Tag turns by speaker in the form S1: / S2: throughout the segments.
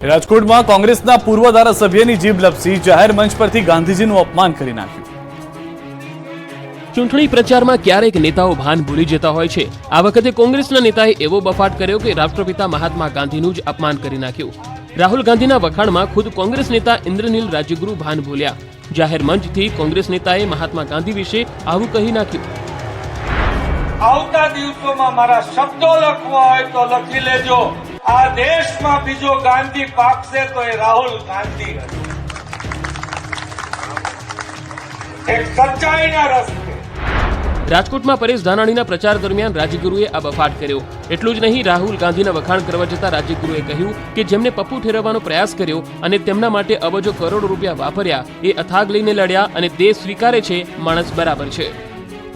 S1: રાજકોટમાં કોંગ્રેસના પૂર્વ ધારાસભ્યની જીભ લપસી જાહેર મંચ પરથી ગાંધીજીનું અપમાન કરી નાખ્યું।
S2: ચૂંટણી પ્રચારમાં ક્યારેક નેતાઓ ભાન ભૂલી જતા હોય છે। આ વખતે કોંગ્રેસના નેતાએ એવો બફાટ કર્યો કે રાષ્ટ્રપિતા મહાત્મા ગાંધીનું જ અપમાન કરી નાખ્યું। રાહુલ ગાંધીના વખાણમાં ખુદ કોંગ્રેસ નેતા ઇન્દ્રનીલ રાજ્યગુરુ ભાન ભૂલ્યા। જાહેર મંચથી કોંગ્રેસ નેતાએ મહાત્મા ગાંધી વિશે આવું કહી નાખ્યું।
S3: આવતા દિવસોમાં મારા શબ્દો લખવા હોય તો લખી લેજો। આ દેશમાં બીજો ગાંધી પાકશે તો એ રાહુલ ગાંધી હશે, એક સચ્ચાઈના રસ્તે।
S2: રાજકોટમાં પરેશ ધાનાણીના પ્રચાર દરમિયાન રાજ્યગુરુએ આ બફાટ કર્યો। એટલું જ નહીં, રાહુલ ગાંધીના વખાણ કરવા જતા રાજ્યગુરુએ કહ્યું કે જેમને પપ્પુ ઠેરવવાનો પ્રયાસ કર્યો અને તેમના માટે અબજો કરોડો રૂપિયા વાપર્યા, એ અથાગ લઈને લડ્યા અને દેશ સ્વીકારે છે, માણસ બરાબર છે।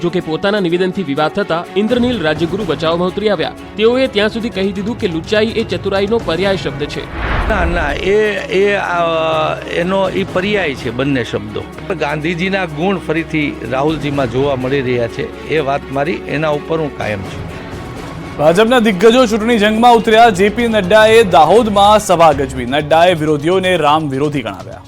S2: જો કે પોતાના નિવેદનથી વિવાદ થતા ઇન્દ્રનીલ રાજ્યગુરુ બચાવમાં ઉતરી આવ્યા। તેઓએ ત્યાં સુધી કહી દીધું કે લુચ્ચાઈ એ ચતુરાઈનો પર્યાય શબ્દ છે।
S4: એનો પર્યાય છે બંને શબ્દો। ગાંધીજીના ગુણ ફરીથી રાહુલજીમાં જોવા મળી રહ્યા છે, એ વાત મારી એના ઉપર હું કાયમ છું।
S1: ભાજપના દિગ્ગજો ચૂંટણી જંગમાં ઉતર્યા। જેપી નડ્ડાએ દાહોદમાં સભા ગજવી। નડ્ડાએ વિરોધીઓને રામ વિરોધી ગણાવ્યા।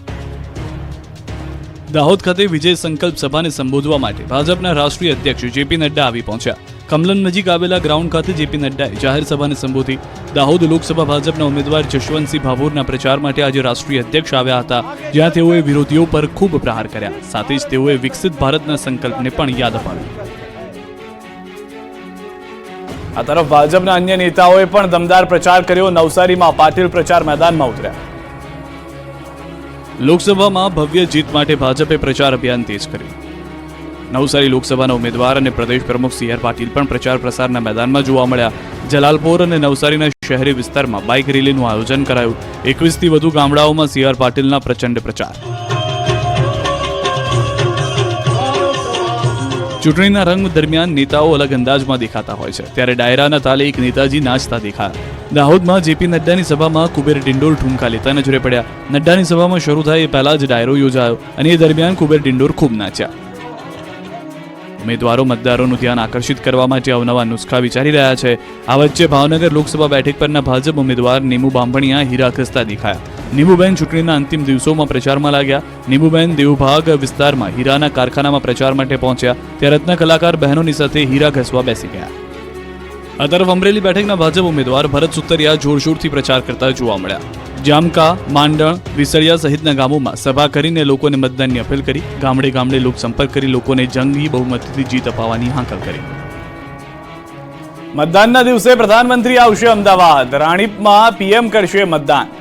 S1: દાહોદ ખાતે વિજય સંકલ્પ સભાને સંબોધવા માટે ભાજપના રાષ્ટ્રીય અધ્યક્ષ જેપી નડ્ડા આવી પહોંચ્યા। કમલન નજીક આવેલા ગ્રાઉન્ડ ખાતે જેપી નડ્ડાએ જાહેર સભાને સંબોધી। દાહોદ લોકસભા ભાજપના ઉમેદવાર જશવંતસિંહ ભાભોરના પ્રચાર માટે આજે રાષ્ટ્રીય અધ્યક્ષ આવ્યા હતા, જ્યાં તેઓએ વિરોધીઓ પર ખૂબ પ્રહાર કર્યા। સાથે જ તેઓએ વિકસિત ભારતના સંકલ્પને પણ યાદ અપાવ્યો। આ તરફ ભાજપના અન્ય નેતાઓએ પણ દમદાર પ્રચાર કર્યો। નવસારીમાં પાટીલ પ્રચાર મેદાનમાં ઉતર્યા। લોકસભામાં ભવ્ય જીત માટે ભાજપે પ્રચાર અભિયાન તેજ કર્યું। નવસારી લોકસભાના ઉમેદવાર અને પ્રદેશ પ્રમુખ સી.આર. પાટીલ પણ પ્રચાર પ્રસારના મેદાનમાં જોવા મળ્યા। જલાલપોર અને નવસારીના શહેરી વિસ્તારમાં બાઇક રેલીનું આયોજન કરાયું। 21થી વધુ ગામડાઓમાં સી.આર. પાટીલના પ્રચંડ પ્રચાર। ચૂંટણીના રંગ દરમિયાન નેતાઓ અલગ અંદાજમાં દેખાતા હોય છે, ત્યારે ડાયરાના તાલે એક નેતાજી નાચતા દેખાયા। દાહોદમાં જેપી નડ્ડાની સભામાં કુબેર ડિંડોર ઠુમકા લેતા નજરે પડ્યા। નડ્ડાની સભામાં શરૂ થાય એ પહેલા જ ડાયરો યોજાયો અને એ દરમિયાન કુબેર ડિંડોર ખૂબ નાચ્યા। ઉમેદવારો મતદારોનું ધ્યાન આકર્ષિત કરવા માટે અવનવા નુસ્ખા વિચારી રહ્યા છે। આ વચ્ચે ભાવનગર લોકસભા બેઠક પરના ભાજપ ઉમેદવાર નીમુ બાંભણિયા હીરા ઘસતા દેખાયા। નીમુબેન ચૂંટણીના અંતિમ દિવસોમાં પ્રચારમાં લાગ્યા। નીમુબેન દેવભાગ વિસ્તારમાં હીરાના કારખાનામાં પ્રચાર માટે પહોંચ્યા, ત્યાં રત્ન કલાકાર બહેનોની સાથે હીરા ઘસવા બેસી ગયા। આ તરફ અમરેલી બેઠકના ભાજપ ઉમેદવાર ભરત સુતરિયા જોરશોરથી પ્રચાર કરતા જોવા મળ્યા। જામકા, માંડણ, વિસળિયા સહિતના ગામોમાં સભા કરીને લોકોને મતદાનની અપીલ કરી। ગામડે ગામડે લોકસંપર્ક કરી લોકોને જંગી બહુમતીથી જીત અપાવવાની હાંકલ કરી। મતદાનના દિવસે પ્રધાનમંત્રી આવશે અમદાવાદ। રાણીપમાં પીએમ કરશે મતદાન।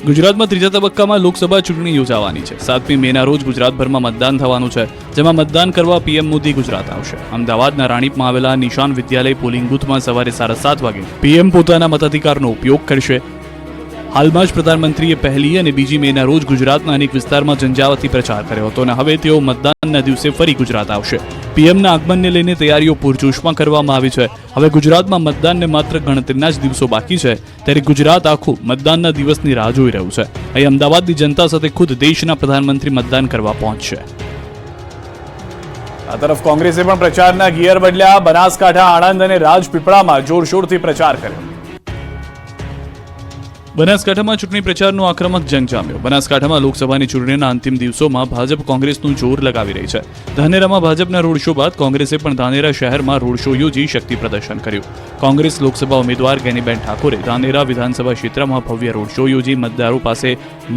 S1: ગુજરાતમાં ત્રીજા તબક્કામાં લોકસભા ચૂંટણી યોજાવાની છે। 7મી મેના રોજ ગુજરાતભરમાં મતદાન થવાનું છે, જેમાં મતદાન કરવા પીએમ મોદી ગુજરાત આવશે। અમદાવાદના રાણીપમાં આવેલા નિશાન વિદ્યાલય પોલિંગ બૂથમાં સવારે 7:30 વાગે પીએમ પોતાના મતાધિકારનો ઉપયોગ કરશે। હાલમાં જ પ્રધાનમંત્રીએ પહેલી અને બીજી મેના રોજ ગુજરાતના અનેક વિસ્તારમાં ઝંઝાવાતી પ્રચાર કર્યો હતો અને હવે તેઓ મતદાનના દિવસે ફરી ગુજરાત આવશે। પીએમના આગમનને લઈને તૈયારીઓ પૂરજોશમાં કરવામાં આવી છે। હવે ગુજરાતમાં મતદાનને માત્ર ગણતરીના જ દિવસો બાકી છે, ત્યારે ગુજરાત આખું મતદાનના દિવસની રાહ જોઈ રહ્યું છે। અહીં અમદાવાદની જનતા સાથે ખુદ દેશના પ્રધાનમંત્રી મતદાન કરવા પહોંચશે। આ તરફ કોંગ્રેસે પણ પ્રચારના ગિયર બદલ્યા। બનાસકાંઠા, આણંદ અને રાજપીપળામાં જોરશોરથી પ્રચાર કર્યો। બનાસકાંઠામાં ચૂંટણી પ્રચારનો આક્રમક જંગ જામ્યો। બનાસકાંઠામાં લોકસભાની ચૂંટણીના અંતિમ દિવસોમાં ભાજપ કોંગ્રેસનું જોર લગાવી રહી છે। ધાનેરામાં ભાજપના રોડ શો બાદ કોંગ્રેસે પણ ધાનેરા શહેરમાં રોડ શો યોજી શક્તિ પ્રદર્શન કર્યું। કોંગ્રેસ લોકસભા ઉમેદવાર ગેનીબેન ઠાકોરે ધાનેરા વિધાનસભા ક્ષેત્રમાં ભવ્ય રોડ શો યોજી મતદારો પાસે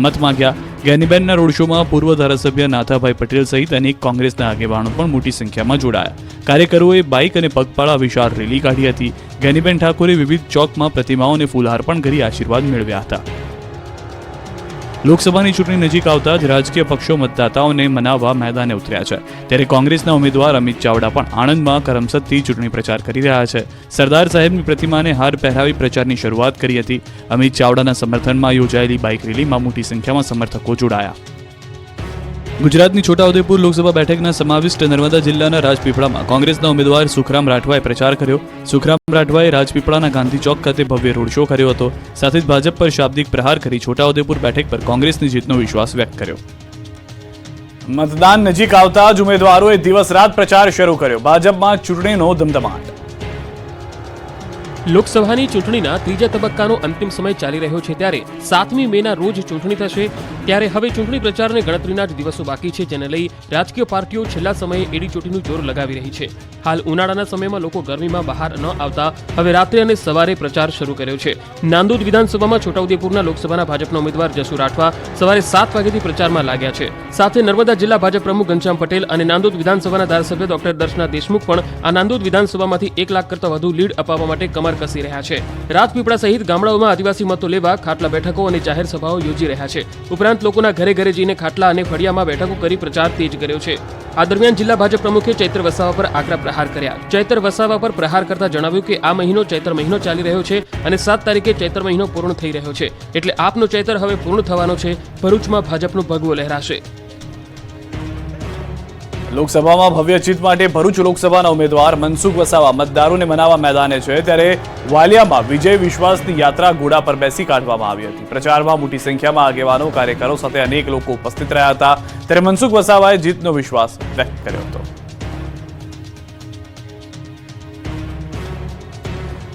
S1: મત માંગ્યા। ગેનીબેનના રોડ શોમાં પૂર્વ ધારાસભ્ય નાથાભાઈ પટેલ સહિત અનેક કોંગ્રેસના આગેવાનો પણ મોટી સંખ્યામાં જોડાયા। કાર્યકરોએ બાઇક અને પગપાળા વિશાળ રેલી કાઢી હતી। ગેનીબેન ઠાકોરે વિવિધ ચોકમાં પ્રતિમાઓ અને ફૂલહાર પણ કરી આશીર્વાદ મેળવ્યા હતા। લોકસભાની ચૂંટણી નજીક આવતા જ રાજકીય પક્ષો મતદાતાઓને મનાવવા મેદાને ઉતર્યા છે, ત્યારે કોંગ્રેસના ઉમેદવાર અમિત ચાવડા પણ આણંદમાં કરમસદથી ચૂંટણી પ્રચાર કરી રહ્યા છે। સરદાર સાહેબની પ્રતિમાને હાર પહેરાવી પ્રચારની શરૂઆત કરી હતી। અમિત ચાવડાના સમર્થનમાં યોજાયેલી બાઇક રેલીમાં મોટી સંખ્યામાં સમર્થકો જોડાયા। ગુજરાતની છોટાઉદેપુર લોકસભા બેઠકના સમાવિષ્ટ નર્મદા જિલ્લાના રાજપીપળામાં કોંગ્રેસના ઉમેદવાર સુખરામ રાઠવાએ પ્રચાર કર્યો। સુખરામ રાઠવાએ રાજપીપળાના ગાંધી ચોક ખાતે ભવ્ય રોડ શો કર્યો હતો। સાથે જ ભાજપ પર શાબ્દિક પ્રહાર કરી છોટાઉદેપુર બેઠક પર કોંગ્રેસની જીતનો વિશ્વાસ વ્યક્ત કર્યો। મતદાન નજીક આવતા જ ઉમેદવારોએ દિવસ રાત પ્રચાર શરૂ કર્યો। ભાજપમાં ચૂંટણીનો ધમધમાટ।
S2: લોકસભાની ચૂંટણીના ત્રીજા તબક્કાનો અંતિમ સમય ચાલી રહ્યો છે ત્યારે 7મી મેના રોજ ચૂંટણી થશે ત્યારે હવે ચૂંટણી પ્રચારને ગણતરીના જ દિવસો બાકી છે, જેને લઈ રાજકીય પાર્ટીઓ છેલ્લા સમયે એડીચોટીનું જોર લગાવી રહી છે. હાલ ઉનાળાના સમયમાં લોકો ગરમીમાં બહાર ન આવતા હવે રાત્રે અને સવારે પ્રચાર શરૂ કર્યો છે. નાંદોદ વિધાનસભામાં છોટાઉદેપુરના લોકસભાના ભાજપના ઉમેદવાર જસુ રાઠવા સવારે 7 વાગ્યાથી પ્રચારમાં લાગ્યા છે. સાથે નર્મદા જિલ્લા ભાજપ પ્રમુખ ઘનશ્યામ પટેલ અને નાંદોદ વિધાનસભાના ધારાસભ્ય ડોક્ટર દર્શના દેશમુખ પણ આ નાંદોદ વિધાનસભામાંથી 1 લાખ કરતાં વધુ લીડ અપાવવા માટે કમર કસી રહ્યા છે. રાજપીપળા સહિત ગામડાઓમાં આદિવાસી મતો લેવા ખાટલા બેઠકો અને જાહેર સભાઓ યોજી રહ્યા છે. ઉપરાંત લોકોના ઘરે ઘરે જઈને ખાટલા અને ફળિયામાં બેઠકો કરી પ્રચાર તેજ કર્યો છે. આ દરમિયાન જિલ્લા ભાજપ પ્રમુખે ચૈત્ર વસાવા પર આકરા પ્રહાર કર્યા. ચૈત્ર વસાવા પર પ્રહાર કરતા જણાવ્યું કે આ મહિનો ચૈત્ર મહિનો ચાલી રહ્યો છે અને 7 તારીખે ચૈત્ર મહિનો પૂર્ણ થઈ રહ્યો છે, એટલે આપનો ચૈત્ર હવે પૂર્ણ થવાનો છે. ભરૂચમાં ભાજપનો ભગવો લહેરાશે.
S1: લોકસભામાં ભવ્ય જીત માટે ભરૂચ લોકસભાના ઉમેદવાર મનસુખ વસાવા મતદારોને મનાવવા મેદાને છે, ત્યારે વાલિયામાં વિજય વિશ્વાસની યાત્રા ઘોડા પર બેસી કાઢવામાં આવી હતી. પ્રચારમાં મોટી સંખ્યામાં આગેવાનો, કાર્યકરો સાથે અનેક લોકો ઉપસ્થિત રહ્યા હતા, ત્યારે મનસુખ વસાવાએ જીતનો વિશ્વાસ વ્યક્ત કર્યો હતો.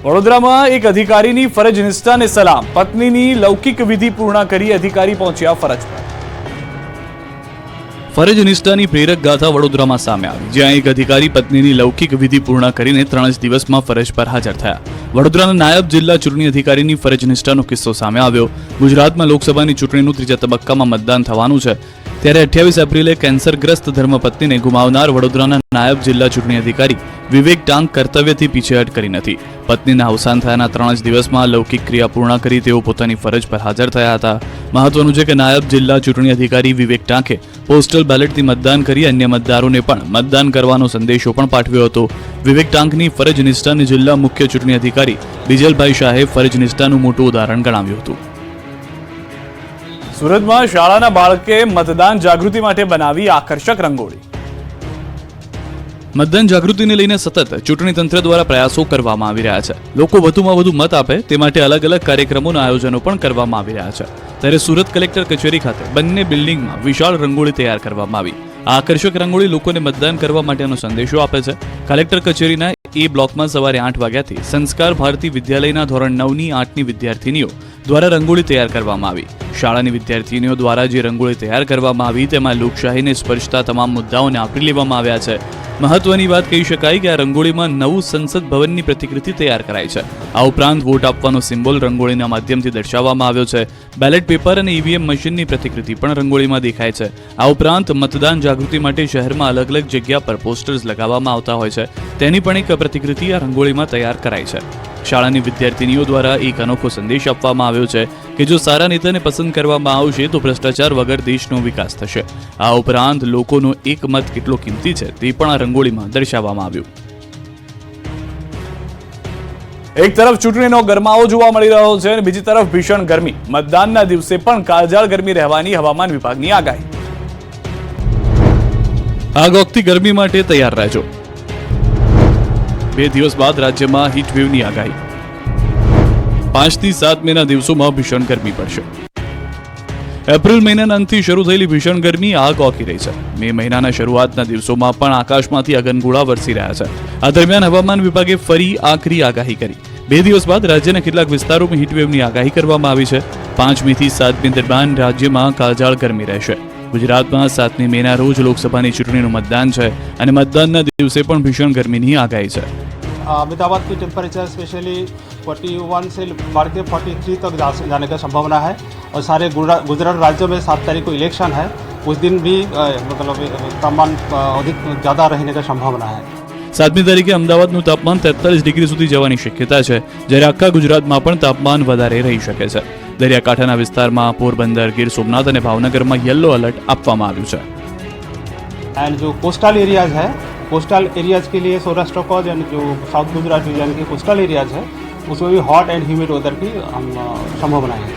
S1: વડોદરામાં એક અધિકારીની ફરજ નિષ્ઠાને સલામ. પત્નીની લૌકિક વિધિ પૂર્ણ કરી અધિકારી પહોંચ્યા ફરજ પર. ફરજ નિષ્ઠાની પ્રેરક ગાથા વડોદરામાં સામે આવી, જ્યાં એક અધિકારી પત્નીની લૌકિક વિધિ પૂર્ણ કરીને 3 જ દિવસમાં ફરજ પર હાજર થયા. વડોદરાના નાયબ જિલ્લા ચૂંટણી અધિકારીની ફરજ નિષ્ઠાનો કિસ્સો સામે આવ્યો. ગુજરાતમાં લોકસભાની ચૂંટણીનું ત્રીજા તબક્કામાં મતદાન થવાનું છે, ત્યારે 28 એપ્રિલે કેન્સરગ્રસ્ત ધર્મપત્નીને ગુમાવનાર વડોદરાના નાયબ જિલ્લા ચૂંટણી અધિકારી વિવેક ટાંક કર્તવ્યથી પીછેહટ કરી નથી. પત્નીના અવસાન થયાના 3 જ દિવસમાં લૌકિક ક્રિયા પૂર્ણ કરી તેઓ પોતાની ફરજ પર હાજર થયા હતા. મહત્વનું છે કે નાયબ જિલ્લા ચૂંટણી અધિકારી વિવેક ટાંકે પોસ્ટલ બેલેટથી મતદાન કરી અન્ય મતદારોને પણ મતદાન કરવાનો સંદેશો પણ પાઠવ્યો હતો. વિવેક ટાંકની ફરજ નિષ્ઠાને જિલ્લા મુખ્ય ચૂંટણી અધિકારી બિજલભાઈ શાહે ફરજ નિષ્ઠાનું મોટું ઉદાહરણ ગણાવ્યું હતું. સુરતમાં શાળાના બાળકે મતદાન જાગૃતિ માટે બનાવી આકર્ષક રંગોળી. મતદાન જાગૃતિને લઈને સતત ચૂંટણી તંત્ર દ્વારા પ્રયાસો કરવામાં આવી રહ્યા છે. લોકો વધુમાં વધુ મત આપે તે માટે અલગ અલગ કાર્યક્રમોના આયોજનો પણ કરવામાં આવી રહ્યા છે. ત્યારે સુરત કલેક્ટર કચેરી ખાતે બંને બિલ્ડિંગમાં વિશાળ રંગોળી તૈયાર કરવામાં આવી. આ આકર્ષક રંગોળી લોકોને મતદાન કરવા માટેનો સંદેશો આપે છે. કલેક્ટર કચેરીના એ બ્લોકમાં સવારે 8 વાગ્યાથી સંસ્કાર ભારતી વિદ્યાલયના ધોરણ 9ની 8ની વિદ્યાર્થીનીઓ દ્વારા રંગોળી તૈયાર કરવામાં આવી. શાળાની વિદ્યાર્થીનીઓ દ્વારા જે રંગોળી તૈયાર કરવામાં આવી તેમાં લોકશાહીને સ્પર્શતા તમામ મુદ્દાઓને આવરી લેવામાં આવ્યા છે. મહત્વની વાત કહી શકાય કે આ રંગોળીમાં નવું સંસદ ભવનની પ્રતિકૃતિ તૈયાર કરાઈ છે. આ ઉપરાંત વોટ આપવાનો સિમ્બોલ રંગોળીના માધ્યમથી દર્શાવવામાં આવ્યો છે. બેલેટ પેપર અને ઈવીએમ મશીનની પ્રતિકૃતિ પણ રંગોળીમાં દેખાય છે. આ ઉપરાંત મતદાન જાગૃતિ માટે શહેરમાં અલગ અલગ જગ્યા પર પોસ્ટર્સ લગાવવામાં આવતા હોય છે, તેની પણ એક પ્રતિકૃતિ આ રંગોળીમાં તૈયાર કરાઈ છે. શાળાની વિદ્યાર્થીનીઓ દ્વારા એક અનોખો સંદેશ આપવામાં આવ્યો છે કે જો સારા નેતાને પસંદ કરવામાં આવશે તો ભ્રષ્ટાચાર વગર દેશનો વિકાસ થશે. આ ઉપરાંત લોકોનો એક મત કેટલો કિંમતી છે તે પણ આ રંગોળીમાં દર્શાવવામાં આવ્યું. એક તરફ ચૂંટણીનો ગરમાવો જોવા મળી રહ્યો છે અને બીજી તરફ ભીષણ ગરમી. મતદાનના દિવસે પણ કાળઝાળ ગરમી રહેવાની હવામાન વિભાગની આગાહી. આગોગતી ગરમી માટે તૈયાર રહેજો. 2 દિવસ બાદ રાજ્યમાં હીટવેવની આગાહી. 5 થી 7 મેના દિવસોમાં ભીષણ ગરમી પડશે. એપ્રિલ મહિનાના અંતથી શરૂ થયેલી ભીષણ ગરમી આગ ઓકી રહી છે. મે મહિનાના શરૂઆતના દિવસોમાં પણ આકાશમાંથી અગનગોળા વરસી રહ્યા છે. આ દરમિયાન હવામાન વિભાગે ફરી આકરી આગાહી કરી. 2 દિવસ બાદ રાજ્યના કેટલાક વિસ્તારોમાં હીટવેવની આગાહી કરવામાં આવી છે. 5 મે થી 7 મે દરમિયાન રાજ્યમાં કાળઝાળ ગરમી રહેશે. ગુજરાતમાં 7મી મેના રોજ લોકસભાની ચૂંટણીનું મતદાન છે અને મતદાનના દિવસે પણ ભીષણ ગરમીની આગાહી છે.
S5: अहमदाबाद की टेम्परेचर स्पेशली 41 से बढ़ के 43 तक जाने का संभावना है और सारे गुजरात राज्यों में 7 तारीख को इलेक्शन है, उस दिन भी मतलब तापमान अधिक ज़्यादा रहने का संभावना है.
S1: 7મી તારીખે અમદાવાદનું તાપમાન 43 ડિગ્રી સુધી જવાની શક્યતા છે, જ્યારે આખા ગુજરાતમાં પણ તાપમાન વધારે રહી શકે છે. દરિયાકાંઠાના વિસ્તારમાં પોરબંદર, ગીર સોમનાથ અને ભાવનગરમાં યલો એલર્ટ આપવામાં આવ્યું છે.
S5: एंड जो कोस्टल एरियाज है, कोस्टल एरियाज के लिए सौराष्ट्र को यानी जो साउथ गुजरात यानी कि कोस्टल एरियाज है उसमें भी हॉट एंड ह्यूमिड वेदर की हम संभावना है.